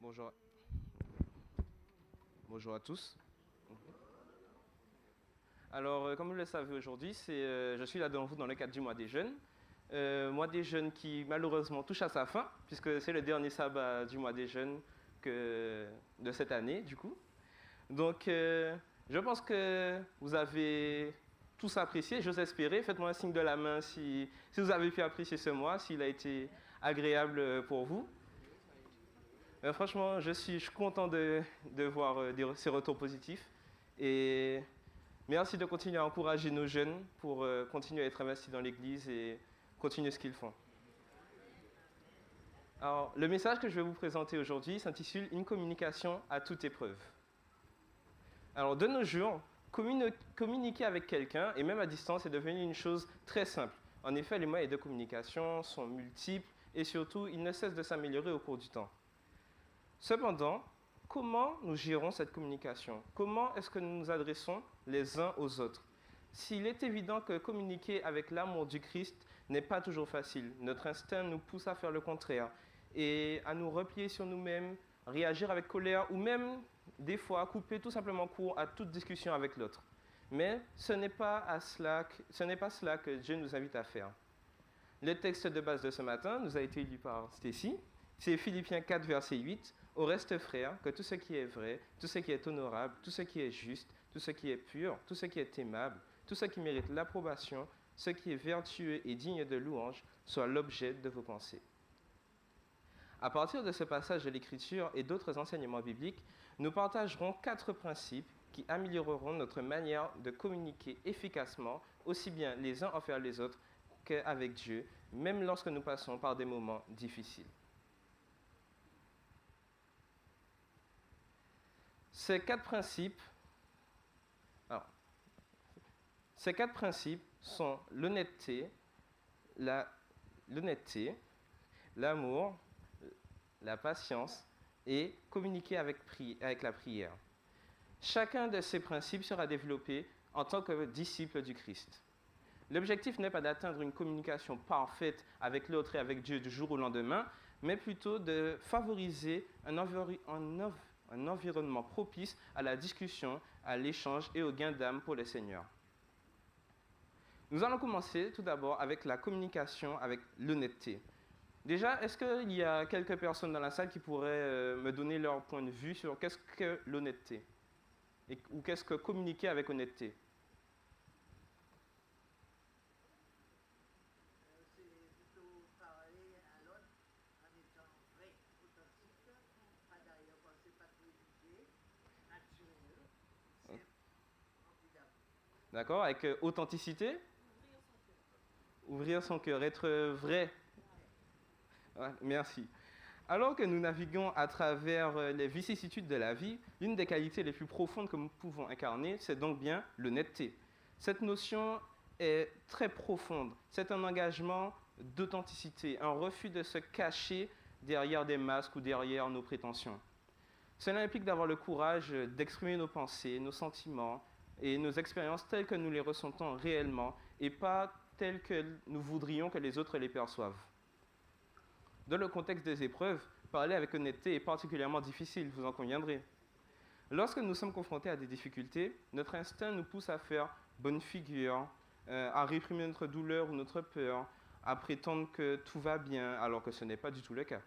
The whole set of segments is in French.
Bonjour. Bonjour à tous. Alors, comme vous le savez aujourd'hui, je suis là devant vous dans le cadre du mois des jeunes. Mois des jeunes qui malheureusement touche à sa fin, puisque c'est le dernier sabbat du mois des jeunes de cette année, du coup. Donc, je pense que vous avez tous apprécié, j'ose espérer. Faites-moi un signe de la main si vous avez pu apprécier ce mois, s'il a été agréable pour vous. Franchement, je suis content de voir ces retours positifs. Et merci de continuer à encourager nos jeunes pour continuer à être investis dans l'Église et continuer ce qu'ils font. Alors, le message que je vais vous présenter aujourd'hui s'intitule « Une communication à toute épreuve ». Alors, de nos jours, communiquer avec quelqu'un, et même à distance, est devenu une chose très simple. En effet, les moyens de communication sont multiples et surtout, ils ne cessent de s'améliorer au cours du temps. Cependant, comment nous gérons cette communication? Comment est-ce que nous nous adressons les uns aux autres? S'il est évident que communiquer avec l'amour du Christ n'est pas toujours facile, notre instinct nous pousse à faire le contraire et à nous replier sur nous-mêmes, réagir avec colère ou même, des fois, couper tout simplement court à toute discussion avec l'autre. Mais ce n'est pas cela que Dieu nous invite à faire. Le texte de base de ce matin nous a été lu par Stacy. C'est Philippiens 4, verset 8. « Au reste, frères, que tout ce qui est vrai, tout ce qui est honorable, tout ce qui est juste, tout ce qui est pur, tout ce qui est aimable, tout ce qui mérite l'approbation, ce qui est vertueux et digne de louange, soit l'objet de vos pensées. » À partir de ce passage de l'Écriture et d'autres enseignements bibliques, nous partagerons 4 principes qui amélioreront notre manière de communiquer efficacement, aussi bien les uns envers les autres qu'avec Dieu, même lorsque nous passons par des moments difficiles. Ces quatre principes sont l'honnêteté, l'amour, la patience et communiquer avec la prière. Chacun de ces principes sera développé en tant que disciple du Christ. L'objectif n'est pas d'atteindre une communication parfaite avec l'autre et avec Dieu du jour au lendemain, mais plutôt de favoriser un environnement propice à la discussion, à l'échange et au gain d'âme pour le Seigneur. Nous allons commencer tout d'abord avec la communication avec l'honnêteté. Déjà, est-ce qu'il y a quelques personnes dans la salle qui pourraient me donner leur point de vue sur qu'est-ce que l'honnêteté ou qu'est-ce que communiquer avec honnêteté? C'est plutôt parler à l'autre en étant vrai, authentique, pas d'arrière-pensée, pas de préjugés, naturel, simple, rempli d'amour. D'accord, avec authenticité? Ouvrir son cœur, être vrai. Ouais, merci. Alors que nous naviguons à travers les vicissitudes de la vie, l'une des qualités les plus profondes que nous pouvons incarner, c'est donc bien l'honnêteté. Cette notion est très profonde. C'est un engagement d'authenticité, un refus de se cacher derrière des masques ou derrière nos prétentions. Cela implique d'avoir le courage d'exprimer nos pensées, nos sentiments et nos expériences telles que nous les ressentons réellement et pas telles que nous voudrions que les autres les perçoivent. Dans le contexte des épreuves, parler avec honnêteté est particulièrement difficile, vous en conviendrez. Lorsque nous sommes confrontés à des difficultés, notre instinct nous pousse à faire bonne figure, à réprimer notre douleur ou notre peur, à prétendre que tout va bien, alors que ce n'est pas du tout le cas.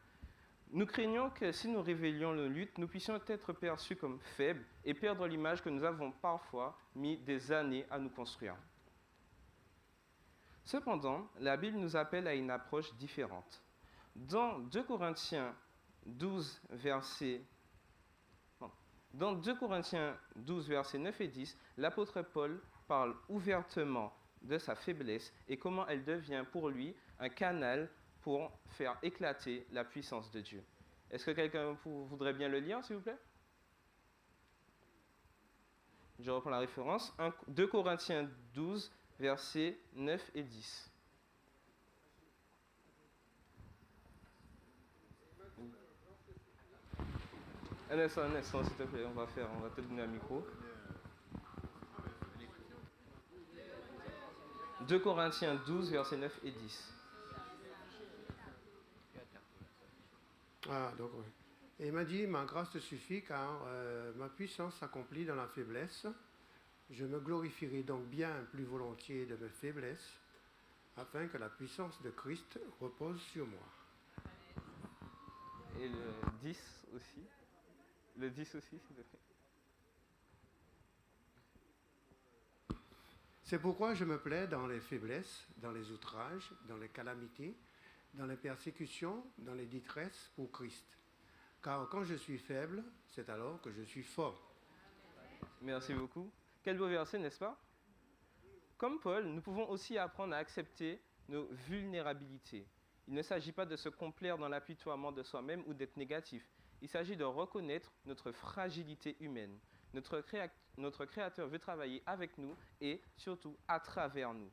Nous craignons que si nous révélions nos luttes, nous puissions être perçus comme faibles et perdre l'image que nous avons parfois mis des années à nous construire. Cependant, la Bible nous appelle à une approche différente. Dans 2 Corinthiens 12, versets 9 et 10, l'apôtre Paul parle ouvertement de sa faiblesse et comment elle devient pour lui un canal pour faire éclater la puissance de Dieu. Est-ce que quelqu'un voudrait bien le lire, s'il vous plaît? Je reprends la référence. 2 Corinthiens 12, versets 9 et 10. Un instant, s'il te plaît, on va te donner un micro. 2 Corinthiens 12, versets 9 et 10. Ah, donc oui. Et il m'a dit, ma grâce te suffit car ma puissance s'accomplit dans la faiblesse. Je me glorifierai donc bien plus volontiers de mes faiblesses, afin que la puissance de Christ repose sur moi. Et le 10 aussi. Le 10 aussi, s'il te plaît. C'est pourquoi je me plais dans les faiblesses, dans les outrages, dans les calamités, dans les persécutions, dans les détresses pour Christ. Car quand je suis faible, c'est alors que je suis fort. Merci beaucoup. Quel beau verset, n'est-ce pas? Comme Paul, nous pouvons aussi apprendre à accepter nos vulnérabilités. Il ne s'agit pas de se complaire dans l'apitoiement de soi-même ou d'être négatif. Il s'agit de reconnaître notre fragilité humaine. Notre Créateur veut travailler avec nous et surtout à travers nous.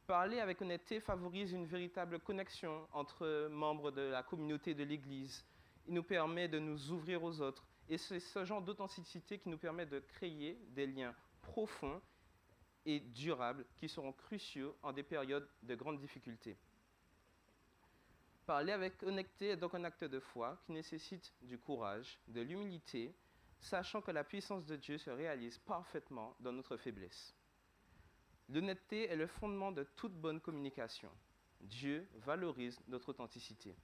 Parler avec honnêteté favorise une véritable connexion entre membres de la communauté de l'Église. Il nous permet de nous ouvrir aux autres. Et c'est ce genre d'authenticité qui nous permet de créer des liens profonds et durables qui seront cruciaux en des périodes de grandes difficultés. Parler avec honnêteté est donc un acte de foi qui nécessite du courage, de l'humilité, sachant que la puissance de Dieu se réalise parfaitement dans notre faiblesse. L'honnêteté est le fondement de toute bonne communication. Dieu valorise notre authenticité.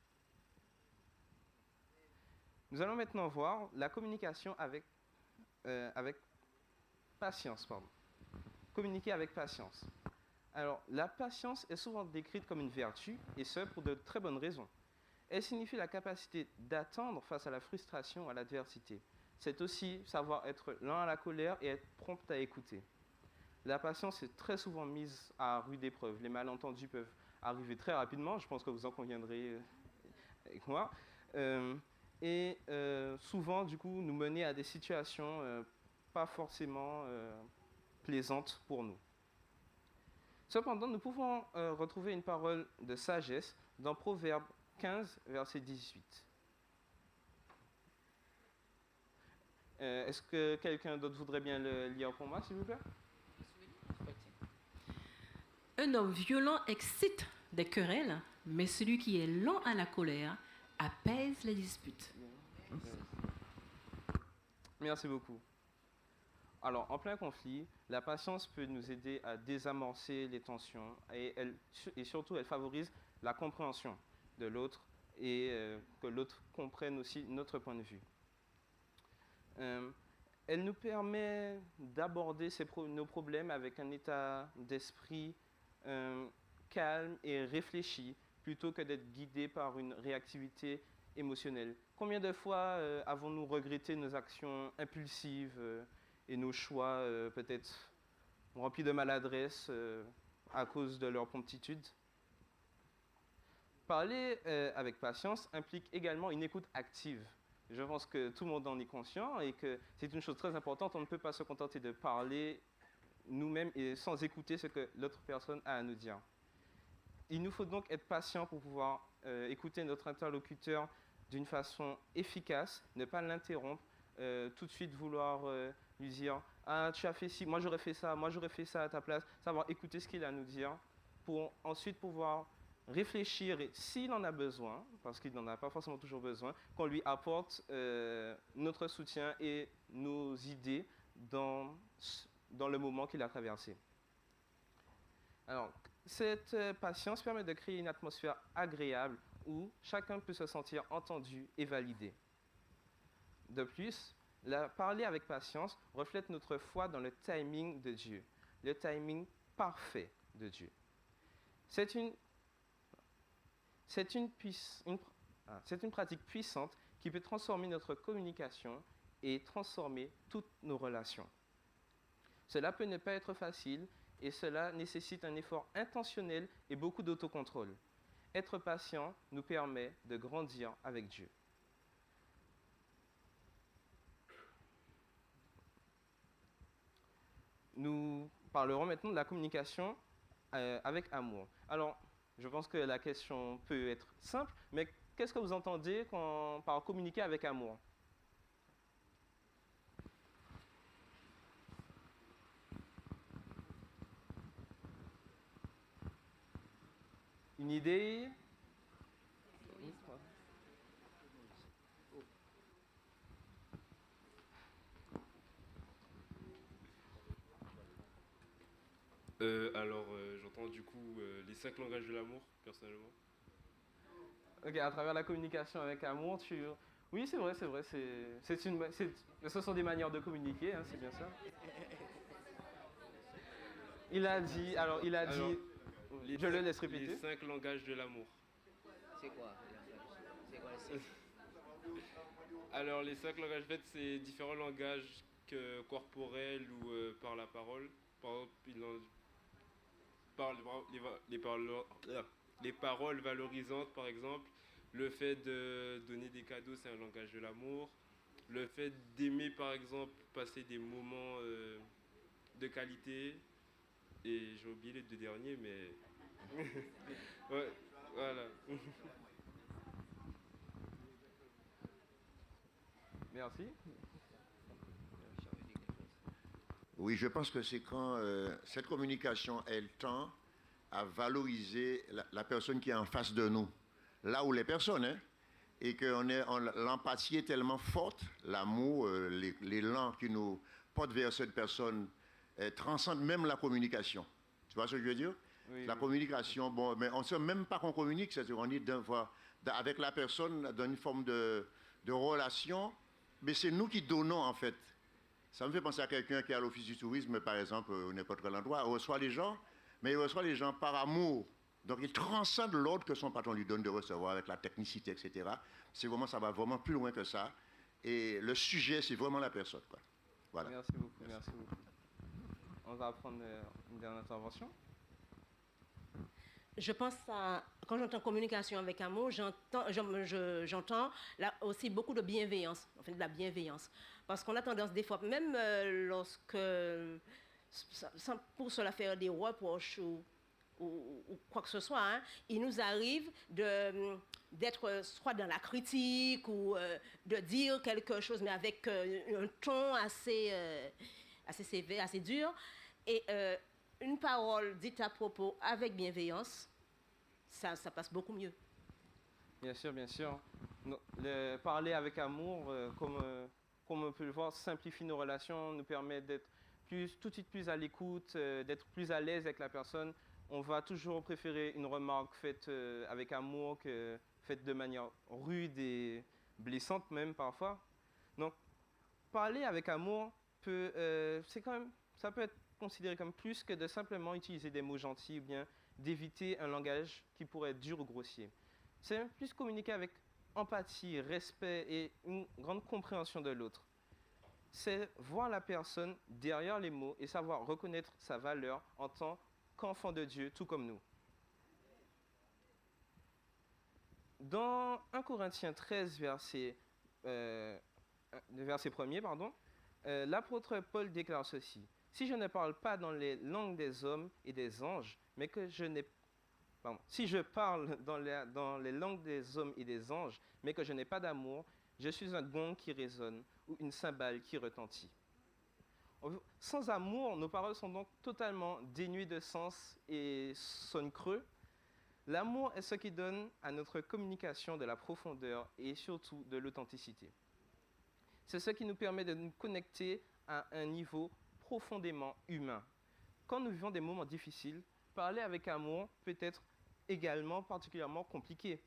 Nous allons maintenant voir la communication avec patience. Communiquer avec patience. Alors, la patience est souvent décrite comme une vertu, et ce, pour de très bonnes raisons. Elle signifie la capacité d'attendre face à la frustration, à l'adversité. C'est aussi savoir être lent à la colère et être prompt à écouter. La patience est très souvent mise à rude épreuve. Les malentendus peuvent arriver très rapidement, je pense que vous en conviendrez avec moi. Souvent, du coup, nous mener à des situations pas forcément plaisantes pour nous. Cependant, nous pouvons retrouver une parole de sagesse dans Proverbe 15, verset 18. Est-ce que quelqu'un d'autre voudrait bien le lire pour moi, s'il vous plaît? Un homme violent excite des querelles, mais celui qui est lent à la colère apaise les disputes. Merci beaucoup. Alors, en plein conflit, la patience peut nous aider à désamorcer les tensions et surtout, elle favorise la compréhension de l'autre et que l'autre comprenne aussi notre point de vue. Elle nous permet d'aborder nos problèmes avec un état d'esprit calme et réfléchi plutôt que d'être guidé par une réactivité émotionnelle. Combien de fois avons-nous regretté nos actions impulsives et nos choix peut-être remplis de maladresse à cause de leur promptitude? Parler avec patience implique également une écoute active. Je pense que tout le monde en est conscient et que c'est une chose très importante. On ne peut pas se contenter de parler nous-mêmes et sans écouter ce que l'autre personne a à nous dire. Il nous faut donc être patient pour pouvoir écouter notre interlocuteur d'une façon efficace, ne pas l'interrompre, tout de suite vouloir lui dire « Ah, tu as fait ci, moi j'aurais fait ça à ta place », savoir écouter ce qu'il a à nous dire pour ensuite pouvoir réfléchir et s'il en a besoin, parce qu'il n'en a pas forcément toujours besoin, qu'on lui apporte notre soutien et nos idées dans le moment qu'il a traversé. Alors, cette patience permet de créer une atmosphère agréable où chacun peut se sentir entendu et validé. De plus, parler avec patience reflète notre foi dans le timing de Dieu, le timing parfait de Dieu. C'est une pratique puissante qui peut transformer notre communication et transformer toutes nos relations. Cela peut ne pas être facile et cela nécessite un effort intentionnel et beaucoup d'autocontrôle. Être patient nous permet de grandir avec Dieu. Nous parlerons maintenant de la communication avec amour. Alors, je pense que la question peut être simple, mais qu'est-ce que vous entendez par communiquer avec amour? Une idée? J'entends du coup les 5 langages de l'amour, personnellement. Ok, à travers la communication avec amour, Oui, c'est vrai, ce sont des manières de communiquer, hein, c'est bien ça. Alors, Je le laisse répéter. Les 5 langages de l'amour. C'est quoi? C'est quoi les 5? Alors, les 5 langages, en fait, c'est différents langages corporels ou par la parole. Par exemple, les paroles valorisantes, par exemple. Le fait de donner des cadeaux, c'est un langage de l'amour. Le fait d'aimer, par exemple, passer des moments de qualité. Et j'ai oublié les 2 derniers, mais... ouais, voilà. Merci. Oui, je pense que c'est quand cette communication, elle tend à valoriser la personne qui est en face de nous. Là où les personnes, hein, et que l'empathie est tellement forte, l'amour, l'élan qui nous porte vers cette personne transcende même la communication. Tu vois ce que je veux dire? Oui, la communication, bon, mais on ne sait même pas qu'on communique, c'est-à-dire qu'on est avec la personne dans une forme de relation, mais c'est nous qui donnons en fait. Ça me fait penser à quelqu'un qui est à l'office du tourisme, par exemple, ou n'importe quel endroit, il reçoit les gens, mais il reçoit les gens par amour. Donc il transcende l'ordre que son patron lui donne de recevoir avec la technicité, etc. C'est vraiment, ça va vraiment plus loin que ça. Et le sujet, c'est vraiment la personne, quoi. Voilà. Merci beaucoup, merci beaucoup. On va prendre une dernière intervention. Je pense à, quand j'entends communication avec amour, j'entends là aussi beaucoup de bienveillance, en fait de la bienveillance. Parce qu'on a tendance des fois, même lorsque, sans pour cela faire des reproches ou quoi que ce soit, hein, il nous arrive d'être soit dans la critique ou de dire quelque chose, mais avec un ton assez sévère, assez dur. Et une parole dite à propos avec bienveillance, ça passe beaucoup mieux. Bien sûr, bien sûr. Parler avec amour, comme on peut le voir, simplifie nos relations, nous permet d'être tout de suite plus à l'écoute, d'être plus à l'aise avec la personne. On va toujours préférer une remarque faite avec amour que faite de manière rude et blessante même parfois. Donc, parler avec amour ça peut être considéré comme plus que de simplement utiliser des mots gentils ou bien d'éviter un langage qui pourrait être dur ou grossier. C'est même plus communiquer avec empathie, respect et une grande compréhension de l'autre. C'est voir la personne derrière les mots et savoir reconnaître sa valeur en tant qu'enfant de Dieu, tout comme nous. Dans 1 Corinthiens 13, verset 1er, l'apôtre Paul déclare ceci. Si je ne parle pas dans les langues des hommes et des anges, mais que si je parle dans les langues des hommes et des anges, mais que je n'ai pas d'amour, je suis un gong qui résonne ou une cymbale qui retentit. Sans amour, nos paroles sont donc totalement dénuées de sens et sonnent creux. L'amour est ce qui donne à notre communication de la profondeur et surtout de l'authenticité. C'est ce qui nous permet de nous connecter à un niveau profondément humain. Quand nous vivons des moments difficiles, parler avec amour peut être également particulièrement compliqué.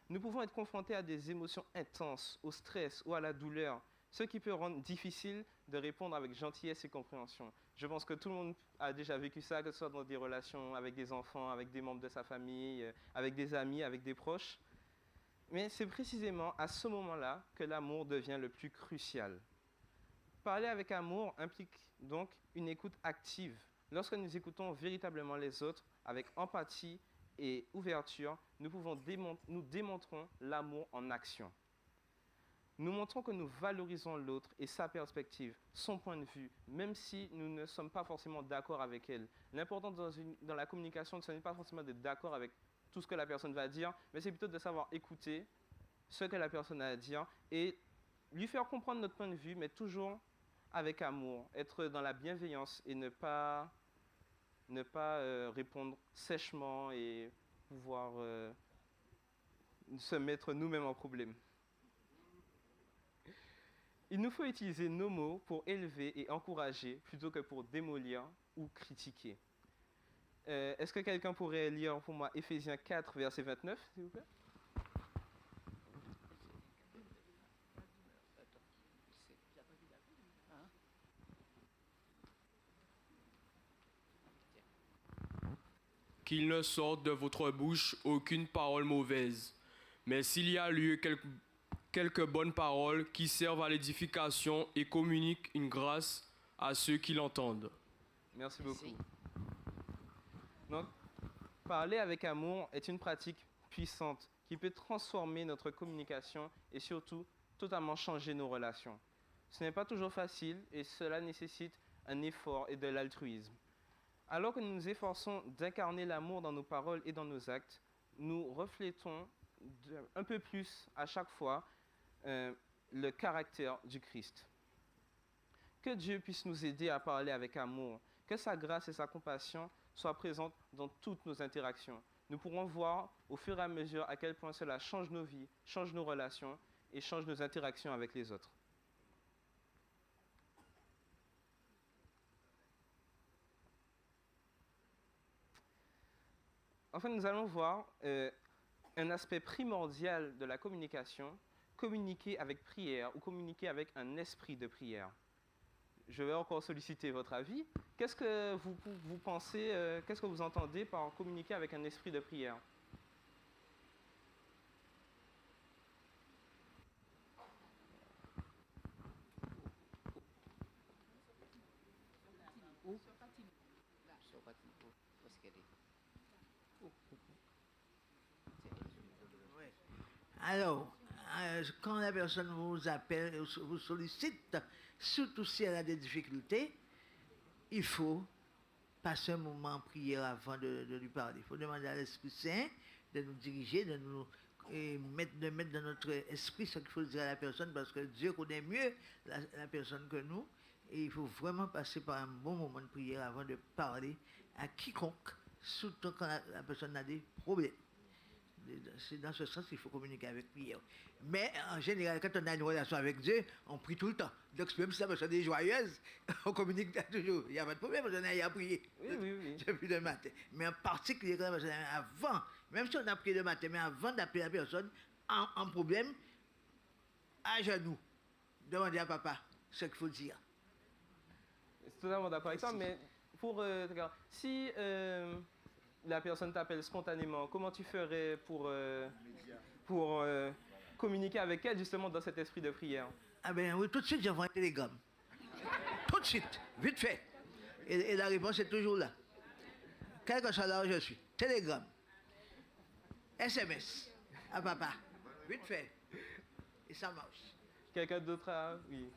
Nous pouvons être confrontés à des émotions intenses, au stress ou à la douleur, ce qui peut rendre difficile de répondre avec gentillesse et compréhension. Je pense que tout le monde a déjà vécu ça, que ce soit dans des relations avec des enfants, avec des membres de sa famille, avec des amis, avec des proches. Mais c'est précisément à ce moment-là que l'amour devient le plus crucial. Parler avec amour implique donc une écoute active. Lorsque nous écoutons véritablement les autres avec empathie et ouverture, nous démontrons l'amour en action. Nous montrons que nous valorisons l'autre et sa perspective, son point de vue, même si nous ne sommes pas forcément d'accord avec elle. L'important dans la communication, ce n'est pas forcément d'être d'accord avec tout ce que la personne va dire, mais c'est plutôt de savoir écouter ce que la personne a à dire et lui faire comprendre notre point de vue, mais toujours avec amour, être dans la bienveillance et ne pas répondre sèchement et pouvoir se mettre nous-mêmes en problème. Il nous faut utiliser nos mots pour élever et encourager plutôt que pour démolir ou critiquer. Est-ce que quelqu'un pourrait lire pour moi Éphésiens 4, verset 29, s'il vous plaît? Qu'il ne sorte de votre bouche aucune parole mauvaise, mais s'il y a lieu quelques bonnes paroles qui servent à l'édification et communiquent une grâce à ceux qui l'entendent. Merci beaucoup. Merci. Donc, parler avec amour est une pratique puissante qui peut transformer notre communication et surtout totalement changer nos relations. Ce n'est pas toujours facile et cela nécessite un effort et de l'altruisme. Alors que nous nous efforçons d'incarner l'amour dans nos paroles et dans nos actes, nous reflétons un peu plus à chaque fois le caractère du Christ. Que Dieu puisse nous aider à parler avec amour, que sa grâce et sa compassion soient présentes dans toutes nos interactions. Nous pourrons voir au fur et à mesure à quel point cela change nos vies, change nos relations et change nos interactions avec les autres. Enfin, nous allons voir un aspect primordial de la communication, communiquer avec prière ou communiquer avec un esprit de prière. Je vais encore solliciter votre avis. Qu'est-ce que vous pensez, qu'est-ce que vous entendez par communiquer avec un esprit de prière? Alors, quand la personne vous appelle, vous sollicite, surtout si elle a des difficultés, il faut passer un moment en prière avant de lui parler. Il faut demander à l'Esprit Saint de nous diriger, de nous mettre dans notre esprit ce qu'il faut dire à la personne, parce que Dieu connaît mieux la personne que nous. Et il faut vraiment passer par un bon moment de prière avant de parler à quiconque, surtout quand la personne a des problèmes. C'est dans ce sens qu'il faut communiquer avec prière. Mais en général, quand on a une relation avec Dieu, on prie tout le temps. Donc même si la personne est joyeuse, on communique toujours. Il n'y a pas de problème, on a prié. Oui. Depuis le matin. Mais en particulier, quand la personne, avant, même si on a prié le matin, mais avant d'appeler la personne en problème, à genoux, demander à papa ce qu'il faut dire. Je suis totalement d'accord avec toi, mais si la personne t'appelle spontanément, comment tu ferais pour communiquer avec elle justement dans cet esprit de prière? Ah ben oui, tout de suite j'envoie un télégramme. Tout de suite, vite fait. Et la réponse est toujours là. Quel que soit là où je suis. Télégramme. SMS. À papa. Vite fait. Et ça marche. Quelqu'un d'autre a... Oui.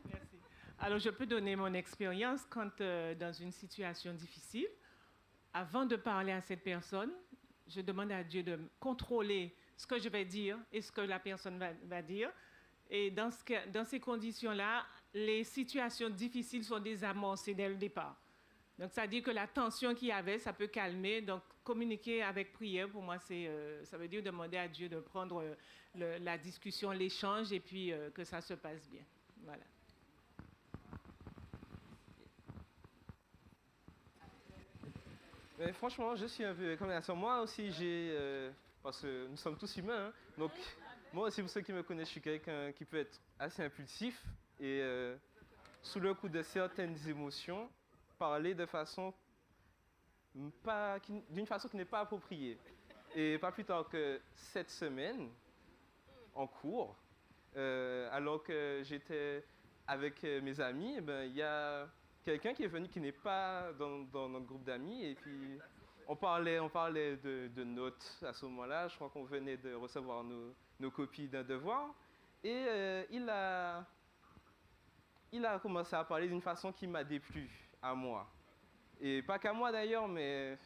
Merci. Alors, je peux donner mon expérience quand, dans une situation difficile, avant de parler à cette personne, je demande à Dieu de contrôler ce que je vais dire et ce que la personne va dire. Et dans ces conditions-là, les situations difficiles sont désamorcées dès le départ. Donc, ça dit que la tension qu'il y avait, ça peut calmer. Donc, communiquer avec prière, pour moi, ça veut dire demander à Dieu de prendre la discussion, l'échange, et puis que ça se passe bien. Voilà. Mais franchement, je suis un peu comme ça. Moi aussi, parce que nous sommes tous humains, hein, donc moi aussi, pour ceux qui me connaissent, je suis quelqu'un qui peut être assez impulsif et sous le coup de certaines émotions, parler d'une façon qui n'est pas appropriée. Et pas plus tard que cette semaine, en cours, alors que j'étais avec mes amis, il y a quelqu'un qui est venu qui n'est pas dans notre groupe d'amis, et puis on parlait de notes à ce moment-là. Je crois qu'on venait de recevoir nos copies d'un devoir, et il a commencé à parler d'une façon qui m'a déplu à moi. Et pas qu'à moi d'ailleurs, mais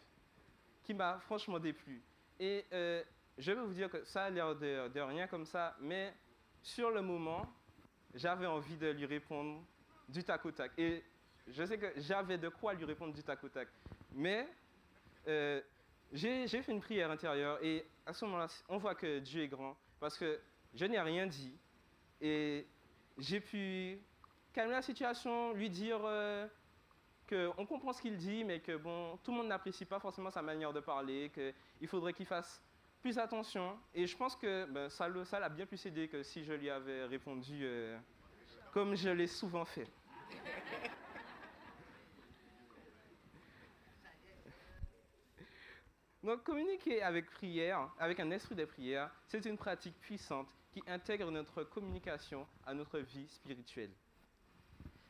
qui m'a franchement déplu. Et je vais vous dire que ça a l'air de rien comme ça, mais sur le moment, j'avais envie de lui répondre du tac au tac. Et je sais que j'avais de quoi lui répondre du tac au tac. Mais j'ai fait une prière intérieure, et à ce moment-là, on voit que Dieu est grand, parce que je n'ai rien dit. Et j'ai pu calmer la situation, lui dire qu'on comprend ce qu'il dit, mais que bon, tout le monde n'apprécie pas forcément sa manière de parler, qu'il faudrait qu'il fasse plus attention. Et je pense que ça l'a bien plus aidé que si je lui avais répondu comme je l'ai souvent fait. Donc communiquer avec prière, avec un esprit de prière, c'est une pratique puissante qui intègre notre communication à notre vie spirituelle.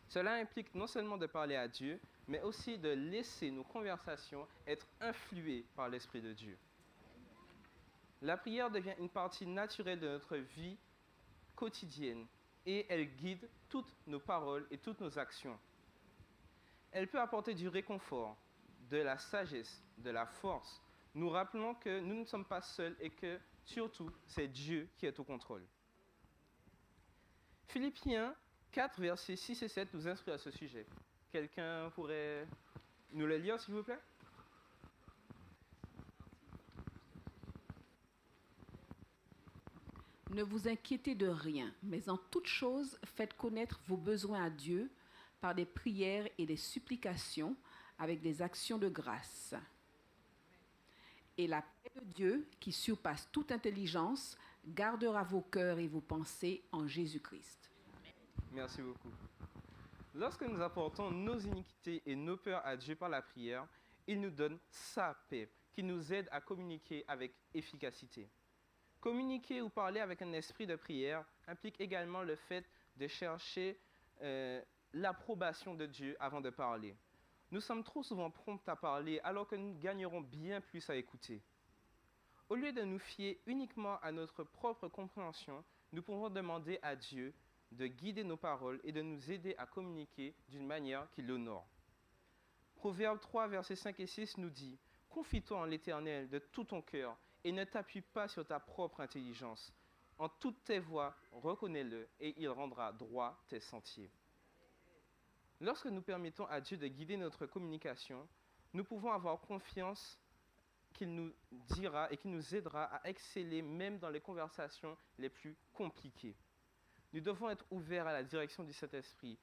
Cela implique non seulement de parler à Dieu, mais aussi de laisser nos conversations être influées par l'Esprit de Dieu. La prière devient une partie naturelle de notre vie quotidienne et elle guide toutes nos paroles et toutes nos actions. Elle peut apporter du réconfort, de la sagesse, de la force, nous rappelant que nous ne sommes pas seuls et que, surtout, c'est Dieu qui est au contrôle. Philippiens 4, versets 6 et 7 nous instruit à ce sujet. Quelqu'un pourrait nous le lire, s'il vous plaît? Ne vous inquiétez de rien, mais en toute chose, faites connaître vos besoins à Dieu par des prières et des supplications avec des actions de grâce. Et la paix de Dieu, qui surpasse toute intelligence, gardera vos cœurs et vos pensées en Jésus-Christ. Merci beaucoup. Lorsque nous apportons nos iniquités et nos peurs à Dieu par la prière, il nous donne sa paix, qui nous aide à communiquer avec efficacité. Communiquer ou parler avec un esprit de prière implique également le fait de chercher l'approbation de Dieu avant de parler. Nous sommes trop souvent prompts à parler alors que nous gagnerons bien plus à écouter. Au lieu de nous fier uniquement à notre propre compréhension, nous pouvons demander à Dieu de guider nos paroles et de nous aider à communiquer d'une manière qui l'honore. Proverbe 3, versets 5 et 6 nous dit « Confie-toi en l'Éternel de tout ton cœur et ne t'appuie pas sur ta propre intelligence. En toutes tes voies, reconnais-le et il rendra droit tes sentiers. » Lorsque nous permettons à Dieu de guider notre communication, nous pouvons avoir confiance qu'il nous dira et qu'il nous aidera à exceller même dans les conversations les plus compliquées. Nous devons être ouverts à la direction du Saint-Esprit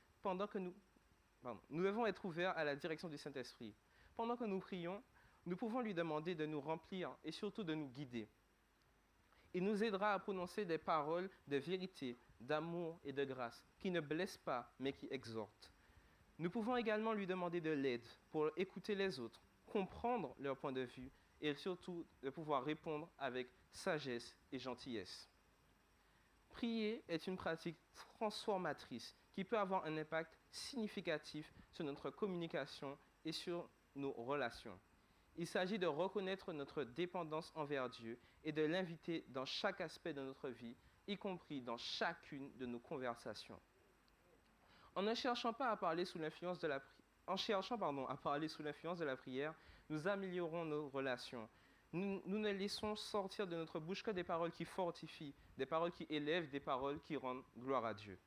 nous devons être ouverts à la direction du Saint-Esprit. Pendant que nous prions, nous pouvons lui demander de nous remplir et surtout de nous guider. Il nous aidera à prononcer des paroles de vérité, d'amour et de grâce qui ne blessent pas mais qui exhortent. Nous pouvons également lui demander de l'aide pour écouter les autres, comprendre leur point de vue et surtout de pouvoir répondre avec sagesse et gentillesse. Prier est une pratique transformatrice qui peut avoir un impact significatif sur notre communication et sur nos relations. Il s'agit de reconnaître notre dépendance envers Dieu et de l'inviter dans chaque aspect de notre vie, y compris dans chacune de nos conversations. En ne cherchant pas à parler sous l'influence de la prière, nous améliorons nos relations. Nous ne laissons sortir de notre bouche que des paroles qui fortifient, des paroles qui élèvent, des paroles qui rendent gloire à Dieu.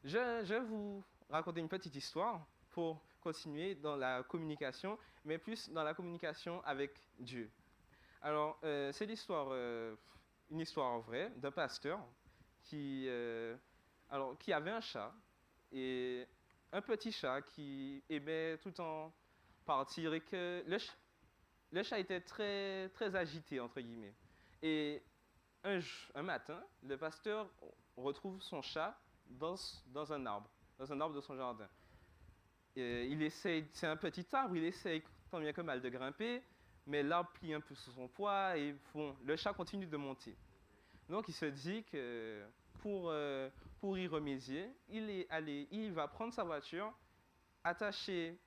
Je vais vous raconter une petite histoire pour continuer dans la communication, mais plus dans la communication avec Dieu. Alors, c'est une histoire vraie d'un pasteur qui avait un chat, et un petit chat qui aimait tout le temps partir, et que le chat était très, très agité, entre guillemets. Et un matin, le pasteur retrouve son chat dans un arbre de son jardin. C'est un petit arbre, il essaye tant bien que mal de grimper, mais l'arbre plie un peu sous son poids et bon, le chat continue de monter. Donc il se dit que pour y remédier, il va prendre sa voiture, attacher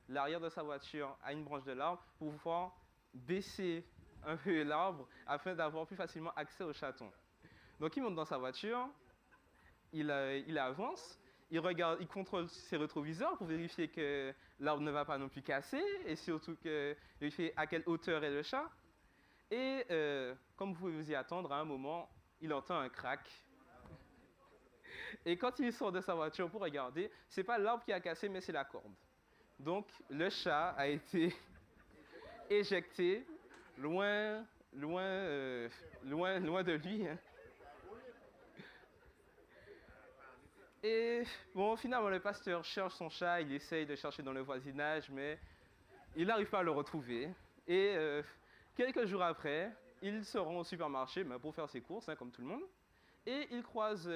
l'arrière de sa voiture à une branche de l'arbre pour pouvoir baisser un peu l'arbre afin d'avoir plus facilement accès au chaton. Donc il monte dans sa voiture, il avance, il contrôle ses rétroviseurs pour vérifier que l'arbre ne va pas non plus casser et surtout qu'il fait à quelle hauteur est le chat. Et comme vous pouvez vous y attendre, à un moment, il entend un crack. Et quand il sort de sa voiture pour regarder, c'est pas l'arbre qui a cassé, mais c'est la corde. Donc le chat a été éjecté loin de lui. Hein. Et bon, finalement, le pasteur cherche son chat, il essaye de chercher dans le voisinage, mais il n'arrive pas à le retrouver. Et quelques jours après, il se rend au supermarché pour faire ses courses, comme tout le monde. Et il croise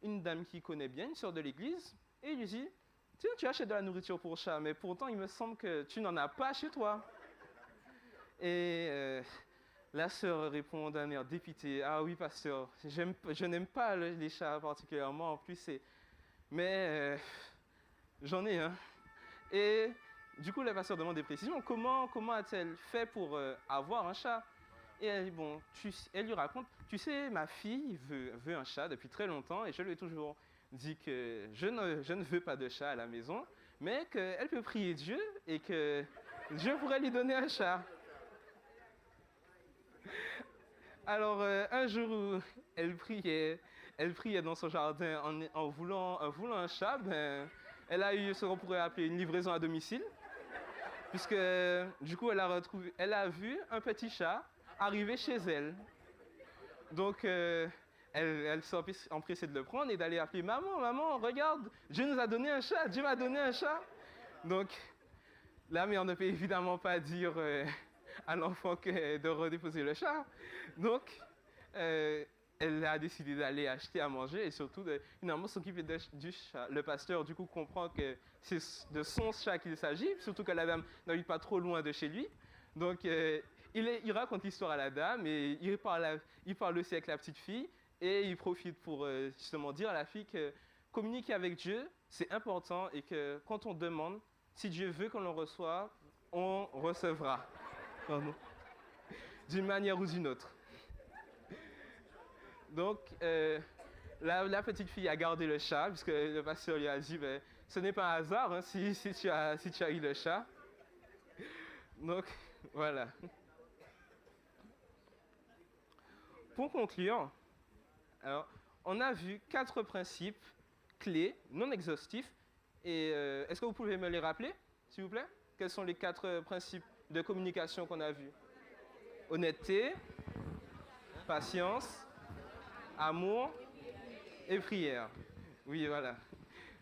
une dame qu'il connaît bien, une sœur de l'église, et il lui dit « Tiens, tu achètes de la nourriture pour chat, mais pourtant il me semble que tu n'en as pas chez toi. » Et la sœur répond d'un air dépité « Ah oui, pasteur, je n'aime pas les chats particulièrement, en plus, mais j'en ai un. » Et du coup, le pasteur demande des précisions. Comment a-t-elle fait pour avoir un chat? Et elle lui raconte, tu sais, ma fille veut un chat depuis très longtemps et je lui ai toujours dit que je ne veux pas de chat à la maison, mais qu'elle peut prier Dieu et que Dieu pourrait lui donner un chat. Alors, un jour où elle priait dans son jardin en voulant un chat, elle a eu ce qu'on pourrait appeler une livraison à domicile, puisque du coup, elle a vu un petit chat arriver chez elle. Donc, elle s'est empressée de le prendre et d'aller appeler « Maman, regarde, Dieu nous a donné un chat, Dieu m'a donné un chat !» Donc, la mère ne peut évidemment pas dire à l'enfant de redéposer le chat. Donc, elle a décidé d'aller acheter à manger et surtout de finalement s'occuper du chat. Le pasteur, du coup, comprend que c'est de son chat qu'il s'agit, surtout que la dame n'habite pas trop loin de chez lui. Donc, il raconte l'histoire à la dame et il parle aussi avec la petite fille et il profite pour justement dire à la fille que communiquer avec Dieu, c'est important et que quand on demande, si Dieu veut qu'on le reçoive, on recevra. Pardon. D'une manière ou d'une autre. Donc, la petite fille a gardé le chat puisque le pasteur lui a dit ce n'est pas un hasard si tu as eu le chat. Donc, voilà. Pour conclure, alors, on a vu 4 principes clés, non exhaustifs. Et est-ce que vous pouvez me les rappeler, s'il vous plaît? Quels sont les 4 principes de communication qu'on a vus? Honnêteté, patience, amour et prière. Oui, voilà.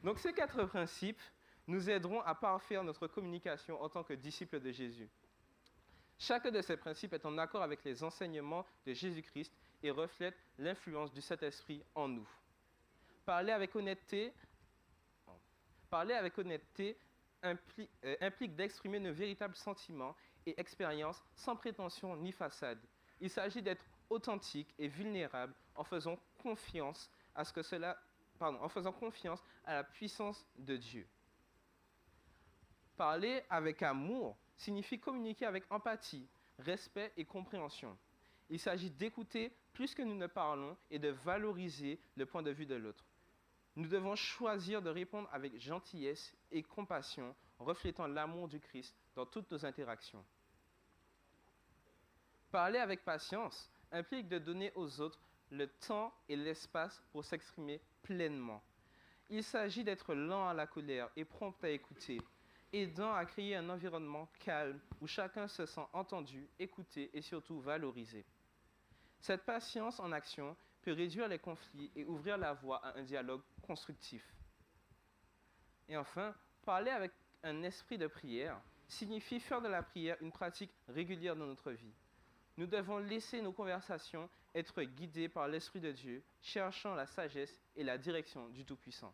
Donc ces 4 principes nous aideront à parfaire notre communication en tant que disciples de Jésus. Chacun de ces principes est en accord avec les enseignements de Jésus-Christ et reflète l'influence du Saint-Esprit en nous. Parler avec honnêteté implique d'exprimer nos véritables sentiments et expériences sans prétention ni façade. Il s'agit d'être authentique et vulnérable en faisant confiance à la puissance de Dieu. Parler avec amour signifie communiquer avec empathie, respect et compréhension. Il s'agit d'écouter plus que nous ne parlons et de valoriser le point de vue de l'autre. Nous devons choisir de répondre avec gentillesse et compassion, reflétant l'amour du Christ dans toutes nos interactions. Parler avec patience implique de donner aux autres le temps et l'espace pour s'exprimer pleinement. Il s'agit d'être lent à la colère et prompt à écouter, aidant à créer un environnement calme où chacun se sent entendu, écouté et surtout valorisé. Cette patience en action peut réduire les conflits et ouvrir la voie à un dialogue constructif. Et enfin, parler avec un esprit de prière signifie faire de la prière une pratique régulière dans notre vie. Nous devons laisser nos conversations être guidées par l'Esprit de Dieu, cherchant la sagesse et la direction du Tout-Puissant.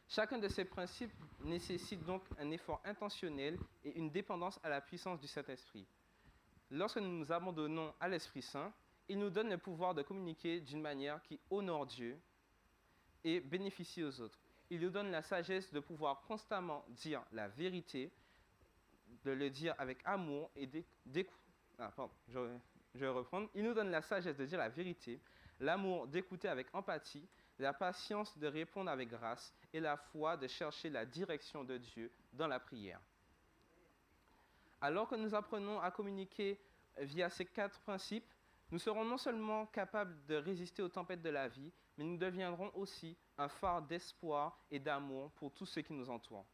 Chacun de ces principes nécessite donc un effort intentionnel et une dépendance à la puissance du Saint-Esprit. Lorsque nous nous abandonnons à l'Esprit Saint, il nous donne le pouvoir de communiquer d'une manière qui honore Dieu et bénéficie aux autres. Il nous donne la sagesse de pouvoir constamment dire la vérité, de le dire avec amour et d'écouter. Je vais reprendre. Il nous donne la sagesse de dire la vérité, l'amour d'écouter avec empathie, la patience de répondre avec grâce et la foi de chercher la direction de Dieu dans la prière. Alors que nous apprenons à communiquer via ces 4 principes, nous serons non seulement capables de résister aux tempêtes de la vie, mais nous deviendrons aussi un phare d'espoir et d'amour pour tous ceux qui nous entourent.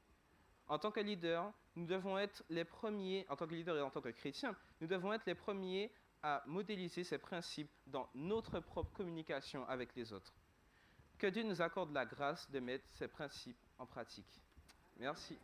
En tant que leaders, nous devons être les premiers, en tant que leaders et en tant que chrétiens, nous devons être les premiers à modéliser ces principes dans notre propre communication avec les autres. Que Dieu nous accorde la grâce de mettre ces principes en pratique. Merci.